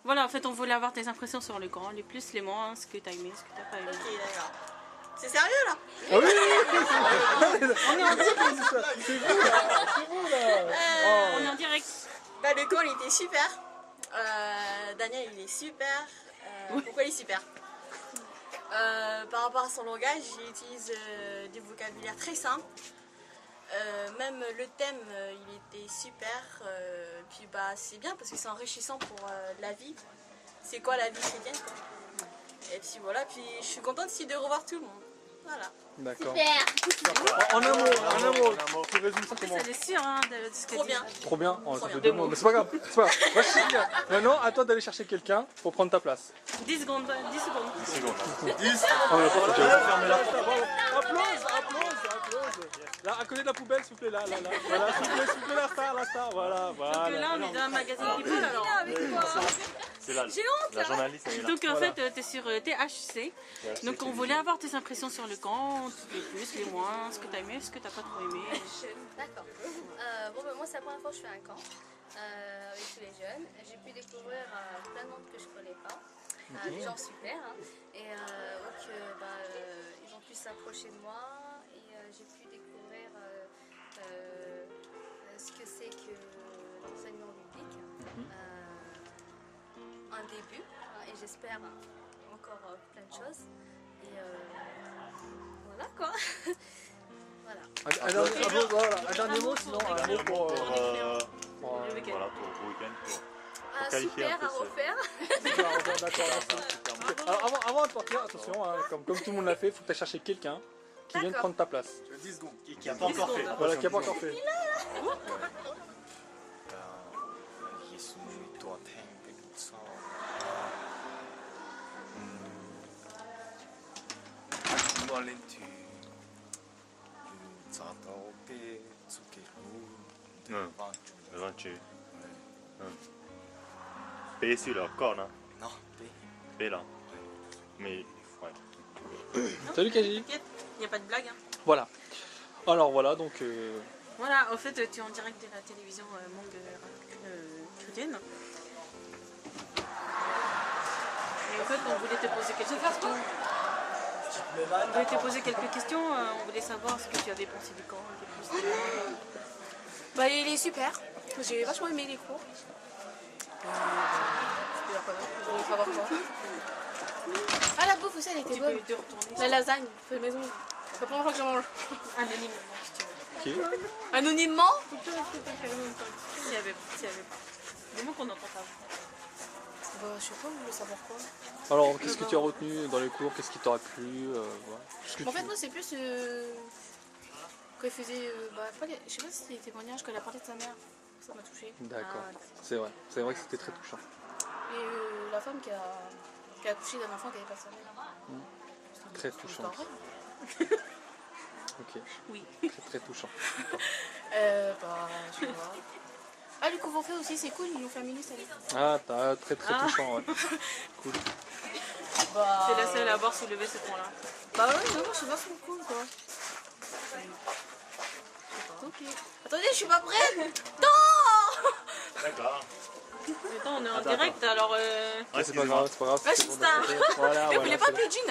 Voilà, en fait, on voulait avoir tes impressions sur le camp, les plus, les moins, ce que t'as aimé, ce que t'as pas aimé. Ok, d'accord. C'est sérieux là? Ah oui, on est en direct. C'est vous là. On est en direct. Bah, le camp il était super. Daniel il est super. Pourquoi il est super? Par rapport à son langage, il utilise du vocabulaire très simple. Même le thème il était super. Puis bah c'est bien parce que c'est enrichissant pour la vie. C'est quoi la vie chrétienne quoi. Et puis voilà, puis je suis contente aussi de revoir tout le monde. Voilà. D'accord. Super. En un mot, tu résumes ça En plus, comment? elle est sûre hein, de ce qu'elle Trop dit. bien. Trop bien, oh, ça Trop fait bien. 2 mots, mais c'est pas grave, c'est pas grave. Moi, je suis bien. Maintenant, à toi d'aller chercher quelqu'un pour prendre ta place. 10 secondes, 10 secondes. 10 secondes. On a pas Fermez la Applause. Là, à côté de la poubelle, s'il vous plaît, là. Voilà, s'il vous plaît, la star, voilà. Donc là, on est dans un magazine People alors. C'est là. J'ai honte, La journaliste, elle est là. Donc en fait, tu es sur THC. Donc on voulait avoir tes impressions sur le camp, les plus, les moins, ce que tu as aimé, ce que tu n'as pas trop aimé. D'accord. Bon, ben, moi, c'est la première fois que je fais un camp avec tous les jeunes. J'ai pu découvrir plein de monde que je ne connais pas. Des gens super. Hein. Et donc, ils ont pu s'approcher de moi et j'ai pu découvrir ce que c'est que l'enseignement biblique. Un début et j'espère encore plein de choses. Et voilà quoi. Voilà. Un dernier mot, sinon, un mot pour... Le week-end. Voilà, pour le week-end. Ah, qualifier super un peu à refaire. Alors, avant de partir, attention, hein, comme tout le monde l'a fait, il faut que tu ailles chercher quelqu'un qui vienne prendre ta place. 10 secondes. Qui n'a pas encore fait. Voilà, qui n'a pas encore fait. 예수님이 또 행복해서 valenti zata ope zucchero Le 28. Payer celui-là, encore là. non Payer là. Mais, ouais. Salut Kaji. T'inquiète, il n'y a pas de blague. Hein. Voilà. Alors voilà, donc... Voilà, en fait, tu es en direct de la télévision Monde chrétienne. Et en fait, on voulait te poser quelques questions. On voulait te poser quelques questions. On voulait savoir ce que tu avais pensé du camp. Bah, il est super. J'ai vachement aimé les cours. Je voulais savoir quoi. Ah, la bouffe aussi, elle était Tu bonne. peux te retourner. La lasagne, fait maison. C'est la première fois que je mange. Anonymement, si tu veux. Ok. Anonymement. S'il y avait pas. Du moment qu'on entend ta voix. Bah, je sais pas, vous voulez savoir quoi. Alors, qu'est-ce que tu as retenu dans les cours? Qu'est-ce qui t'aurait plu voilà. En fait, moi, c'est plus quand il faisait. Je sais pas si c'était des témoignages, quand il a parlé de sa mère. Ça m'a touché. D'accord, c'est vrai que c'était très touchant. Et la femme qui a accouché d'un enfant qui n'avait pas sa mère. Très touchant. Ok. Oui. Très touchant. Je sais pas. Ah, le couvre-feu aussi, c'est cool, ils nous fait un menu salé. Ah, très touchant, ouais. Cool. C'est la seule à avoir soulevé ce point-là. Bah ouais, non, je sais pas, c'est cool quoi. Ok. Attendez, je suis pas prête. Non. D'accord. Attends, on est en direct, alors... Ouais, c'est pas grave. Bah, je suis star. Voilà, Vous voulez pas c'est plus de jean,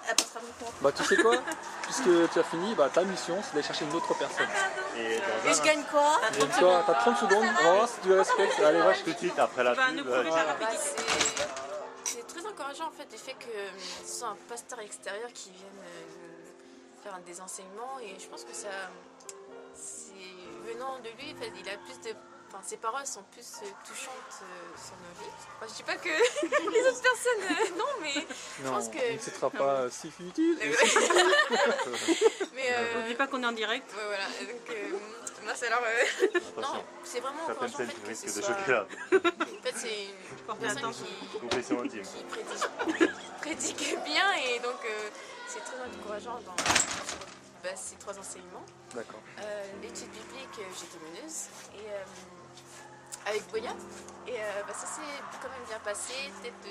elle passera mon temps. Bah, tu sais quoi? Puisque tu as fini, bah, ta mission, c'est d'aller chercher une autre personne. Et Et je gagne quoi? Donc, toi, t'as 30 secondes, on va voir si tu respectes. Allez, va, tout de suite après la Bah, pub. nous prouver ta Bah, rapidité. c'est très encourageant en fait du fait que ce soit un pasteur extérieur qui vienne faire des enseignements et je pense que ça, c'est venant de lui, en fait, il a plus de, enfin, ses paroles sont plus touchantes sur nos vies. Enfin, je dis pas que les autres personnes, non, mais je pense que. On ne citera pas si futile. Mais N'oublie pas qu'on est en direct. ouais, voilà. Et donc, mince, alors, non, c'est vraiment Certaines encourageant en scènes fait qui que risquent ce de soit. choquer là. En fait, c'est une personne attention. Confession intime. qui prédique bien et donc c'est très encourageant dans ces 3 enseignements. D'accord. L'étude biblique, j'étais meneuse et avec Boya et ça s'est quand même bien passé. Peut-être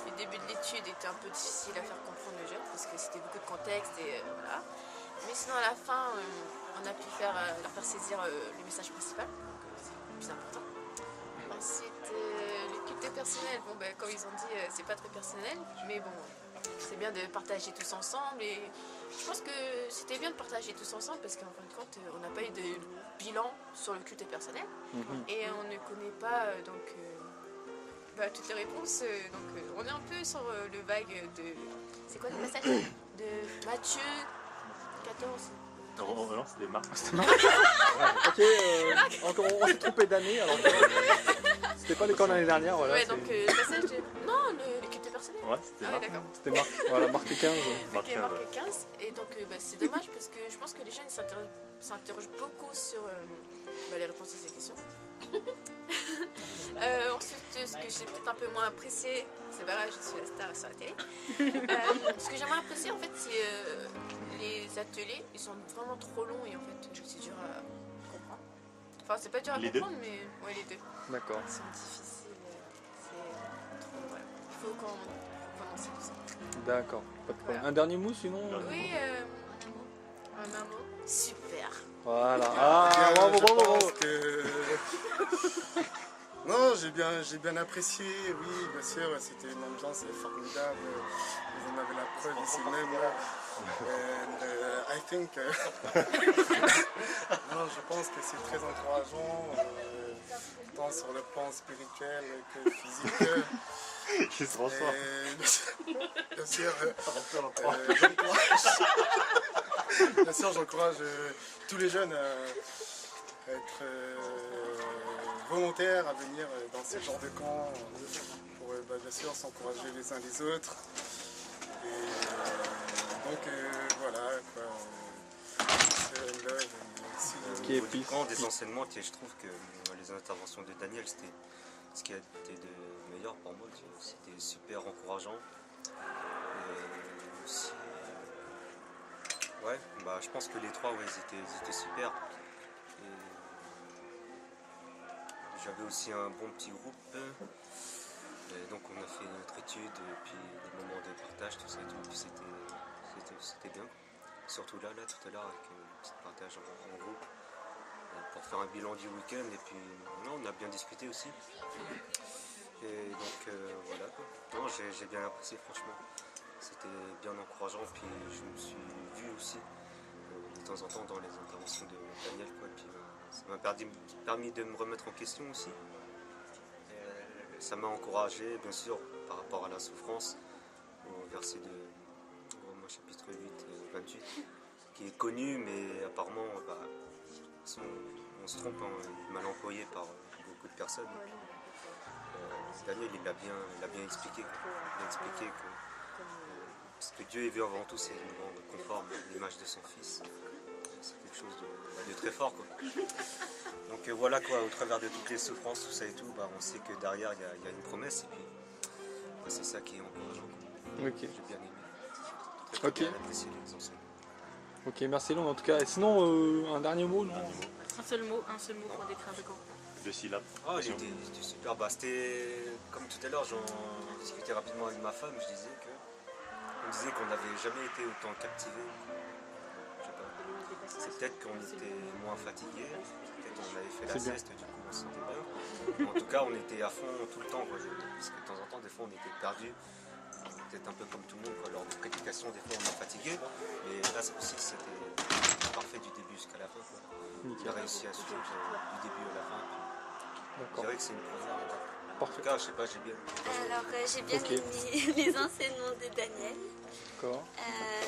le début de l'étude était un peu difficile à faire comprendre aux jeunes parce que c'était beaucoup de contexte et voilà. Mais sinon à la fin, on a pu leur faire saisir le message principal, donc c'est le plus important. Ensuite, le culte côté personnel, bon, ben, comme ils ont dit, c'est pas très personnel, mais bon, c'est bien de partager tous ensemble. Et je pense que c'était bien de partager tous ensemble parce qu'en fin de compte, on n'a pas eu de bilan sur le culte personnel et on ne connaît pas toutes les réponses. Donc, on est un peu sur le vague de. C'est quoi le passage de Matthieu 14. Non, c'était Marc. Ok, encore on s'est trompé d'année, alors c'était pas l'école l'année dernière, voilà. Ouais, donc le passage de. Non, le culte personnel. Ouais, c'était Ah, Marc. ouais, d'accord. C'était Marc, voilà, Marc 15. Marc Ok, 15, marque ouais. 15. Et donc, c'est dommage parce que je pense que les jeunes s'interrogent beaucoup sur les réponses à ces questions. Ensuite, ce que j'ai peut-être un peu moins apprécié, c'est pas grave, je suis la star sur la télé. Ce que j'ai moins apprécié, en fait, c'est les ateliers. Ils sont vraiment trop longs et en fait, c'est dur à comprendre. Enfin, c'est pas dur à Les deux comprendre, mais ouais, les deux. D'accord. Ils sont difficiles. C'est trop. Voilà. Il faut qu'on enseigne tout ça. D'accord, pas de problème. Voilà. Un dernier mot sinon Oui, un mot. Super. Voilà. Eh Ah, bien, bravo, je bravo, pense bravo. que... Non, j'ai bien apprécié, oui, bien sûr, c'était une ambiance formidable. Vous en avez la preuve ici même. And I think... non, je pense que c'est très encourageant, tant sur le plan spirituel que physique. Qui se reçoit. Bien sûr, j'encourage tous les jeunes à être volontaires à venir dans ce genre de camp pour bien sûr s'encourager les uns les autres. Et donc voilà quoi. Love, merci. Qui est Au niveau du peace, camp, des peace. enseignements, et je trouve que les interventions de Daniel, c'était ce qui a été de meilleur pour moi. C'était super encourageant. Et aussi, ouais, bah, je pense que les trois, ouais, ils étaient super. Et j'avais aussi un bon petit groupe. Et donc on a fait notre étude, et puis des moments de partage, tout ça et tout. Et puis c'était bien. Surtout là, tout à l'heure, avec un petit partage en groupe. Pour faire un bilan du week-end. Et puis là, on a bien discuté aussi. Et donc voilà quoi. Non, j'ai bien apprécié franchement. C'était bien encourageant. Puis je me suis vu aussi de temps en temps dans les interventions de Daniel quoi. Puis ça m'a permis de me remettre en question aussi. Ça m'a encouragé bien sûr par rapport à la souffrance au verset de Romains chapitre 8 28 qui est connu mais apparemment on se trompe, hein, il est mal employé par beaucoup de personnes. Daniel il a bien expliqué. Il a expliqué que ce que Dieu est vu avant tout, c'est nous rendre conforme à l'image de son Fils. C'est quelque chose de très fort. Quoi. Donc voilà quoi, au travers de toutes les souffrances, tout ça et tout, on sait que derrière il y a une promesse et puis c'est ça qui est encourageant. Quoi. Ok. Ah, J'ai bien aimé. Très Ok. bien apprécié les enseignements. Ok, merci Londres en tout cas. Et sinon, un dernier mot, non? Un seul mot pour décrire le camp. 2 syllabes. Ah, c'était super. C'était comme tout à l'heure, j'en discutais rapidement avec ma femme, on disait qu'on n'avait jamais été autant captivé. Je sais pas. C'est peut-être qu'on était moins fatigué, peut-être on avait fait la C'est bien. sieste, du coup on se sentait bien. En tout cas, on était à fond tout le temps, quoi, parce que de temps en temps, des fois, on était perdu. Peut-être un peu comme tout le monde, quoi. Lors des prédications, des fois on est fatigué, mais là aussi c'était parfait du début jusqu'à la fin. Quoi. Il a réussi à suivre du début à la fin. Je D'accord. dirais que c'est une première étape. En Parfait. tout cas, je sais pas, j'ai bien. Alors, j'ai bien Ok. aimé les enseignements de Daniel. D'accord.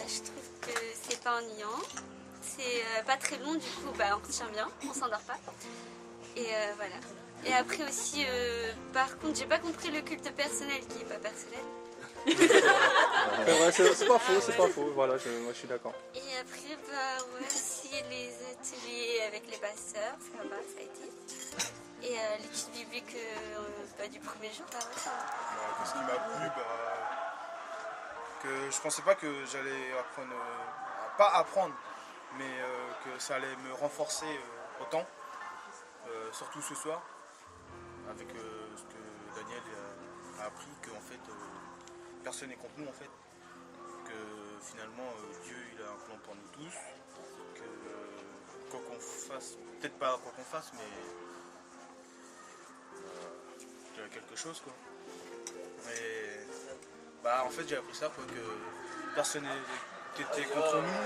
Je trouve que c'est pas ennuyant. C'est pas très long, du coup, on retient bien, on s'endort pas. Et voilà. Et après aussi, par contre, j'ai pas compris le culte personnel qui est pas personnel. C'est pas faux, voilà, moi je suis d'accord. Et après, aussi les ateliers avec les pasteurs, ça va, ça a été. Et l'étude biblique du premier jour, ça va. Ce qui m'a plu, que je pensais pas que j'allais apprendre, pas apprendre, mais que ça allait me renforcer autant, surtout ce soir, avec ce que Daniel a appris, que en fait, personne n'est contre nous en fait, que finalement Dieu il a un plan pour nous tous, que quoi qu'on fasse, peut-être pas quoi qu'on fasse, mais quelque chose quoi. Et bah en fait j'ai appris ça quoi, que personne n'était contre nous.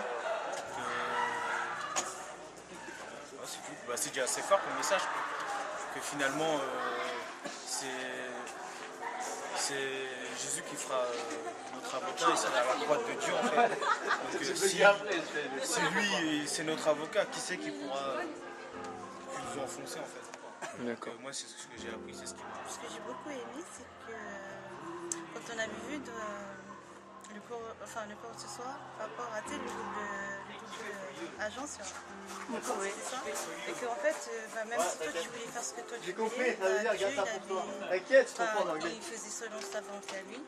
Ouais, c'est tout. Bah, c'est déjà assez fort comme message quoi. Que finalement c'est Jésus qui fera notre avocat, il sera à la droite de Dieu en fait. Donc si lui c'est notre avocat, qui c'est qui pourra nous enfoncer en fait. D'accord. Moi c'est ce que j'ai appris, c'est ce qui m'a. Ce que j'ai beaucoup aimé, c'est que quand on avait vu le cours ce soir, par rapport à le double agence, c'est ça. Et qu'en fait, même si toi tu voulais faire ce que toi tu voulais, Dieu, il faisait selon sa volonté à lui.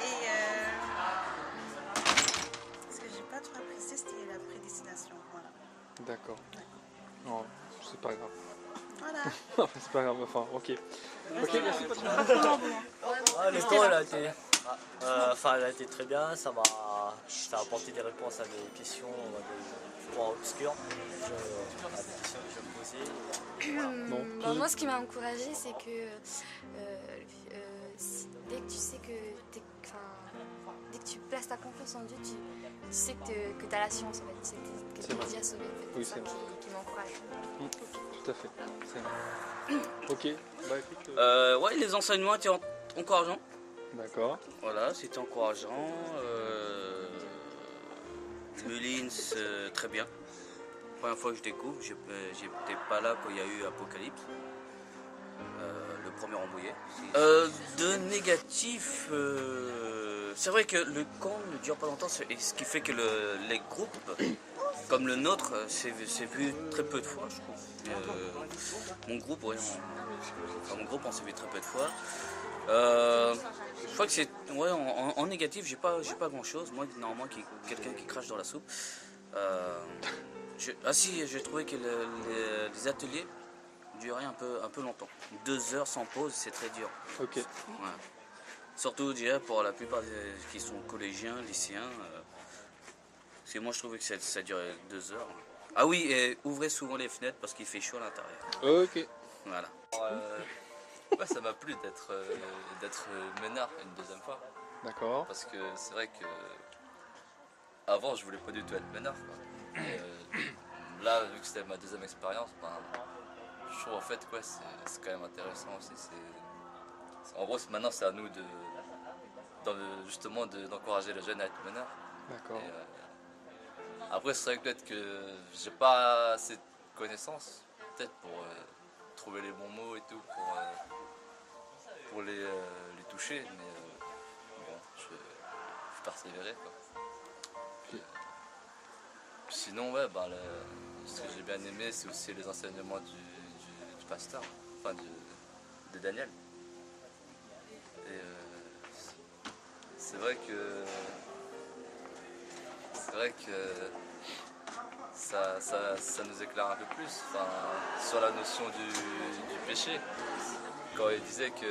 Et ce que j'ai pas trop apprécié, c'était la prédestination. Voilà. D'accord. Non, c'est pas grave. Voilà. C'est pas grave, enfin, ok. Ok, merci Patrick. L'histoire, elle a été très bien, ça a apporté des réponses à des questions, à des points obscurs, à des questions que je me posais. Voilà. Moi, ce qui m'a encouragée, c'est que dès que tu sais que dès que tu places ta confiance en Dieu, tu sais que tu as la science, en fait, tu sais que tu es déjà sauvé. En fait. Oui, c'est ça qui m'encourage. Tout à fait. Ok. Bah, écoute, ouais, les enseignements étaient encourageants. D'accord. Voilà, c'était encourageant. Mullins, très bien. Première fois que je découvre, j'étais pas là quand il y a eu Apocalypse. Le premier embrouillé. De négatif, c'est vrai que le camp ne dure pas longtemps, ce qui fait que les groupes, comme le nôtre, c'est vu très peu de fois, je trouve. Mon groupe, ouais, on s'est vu très peu de fois. Je crois que c'est en négatif, j'ai pas grand chose. Moi, normalement, quelqu'un qui crache dans la soupe. J'ai trouvé que les ateliers duraient un peu longtemps. 2 heures sans pause, c'est très dur. Ok. Ouais. Surtout déjà pour la plupart qui sont collégiens, lycéens. Parce que moi, je trouvais que ça durait 2 heures. Ah oui, et ouvrez souvent les fenêtres parce qu'il fait chaud à l'intérieur. Ok. Voilà. Ça m'a plu d'être meneur une deuxième fois. D'accord. Parce que c'est vrai que avant je voulais pas du tout être meneur. Et, là, vu que c'était ma deuxième expérience, je trouve en fait c'est quand même intéressant aussi. En gros, maintenant c'est à nous justement d'encourager les jeunes à être meneurs. D'accord. Après, c'est vrai que peut-être que j'ai pas assez de connaissances, peut-être pour trouver les bons mots et tout, pour les toucher, mais bon, je persévérais quoi. Puis, sinon, ouais, ce que j'ai bien aimé, c'est aussi les enseignements du pasteur, enfin de Daniel. Et c'est vrai que ça nous éclaire un peu plus sur la notion du péché. Quand il disait que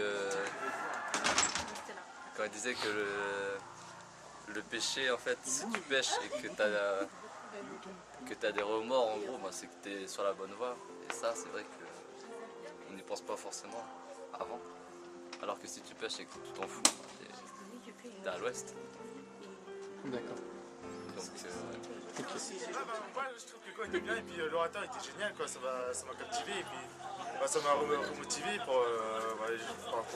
le péché, en fait, si tu pêches et que tu as des remords, en gros, c'est que tu es sur la bonne voie. Et ça, c'est vrai qu'on n'y pense pas forcément avant. Alors que si tu pêches et que tu t'en fous, t'es à l'ouest. D'accord. Donc, Moi, je trouve que quand il était bien, et puis l'orateur était génial, quoi. Ça m'a captivé, et puis ça m'a remotivé pour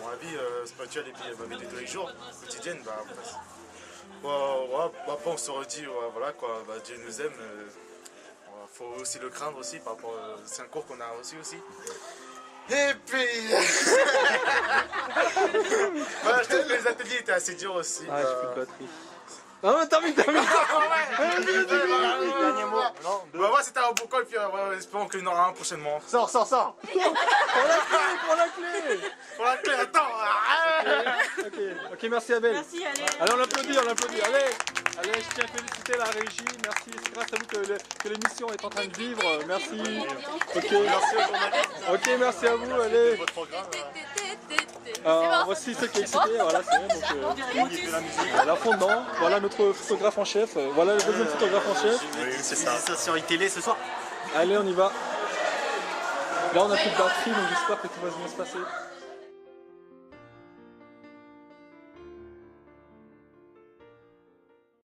ma vie spirituelle et puis ma vie de tous les jours, quotidienne. Après, on se redit, voilà, quoi, Dieu nous aime. Faut aussi le craindre aussi, par rapport c'est un cours qu'on a reçu aussi. Et puis, les ateliers étaient assez durs aussi. Ah, j'ai plus de batterie. Ah, termine. Dernier mot. Moi, c'était un beau col, puis espérons qu'il y en aura un prochainement. Sors. Prends la clé, attends. Ok, merci Abel. Merci, allez. Allez, on l'applaudit. Allez, je tiens à féliciter la régie. Merci, c'est grâce à vous que l'émission est en train de vivre. Merci. Ok, merci à vous. Allez. Voici ce qui est excité. Voilà, c'est donc la fondant. Voilà notre photographe en chef. Voilà le deuxième photographe en chef. Oui, c'est ça. Sur télé ce soir. Allez, on y va. Là, on a plus de batterie, donc j'espère que tout va bien se passer.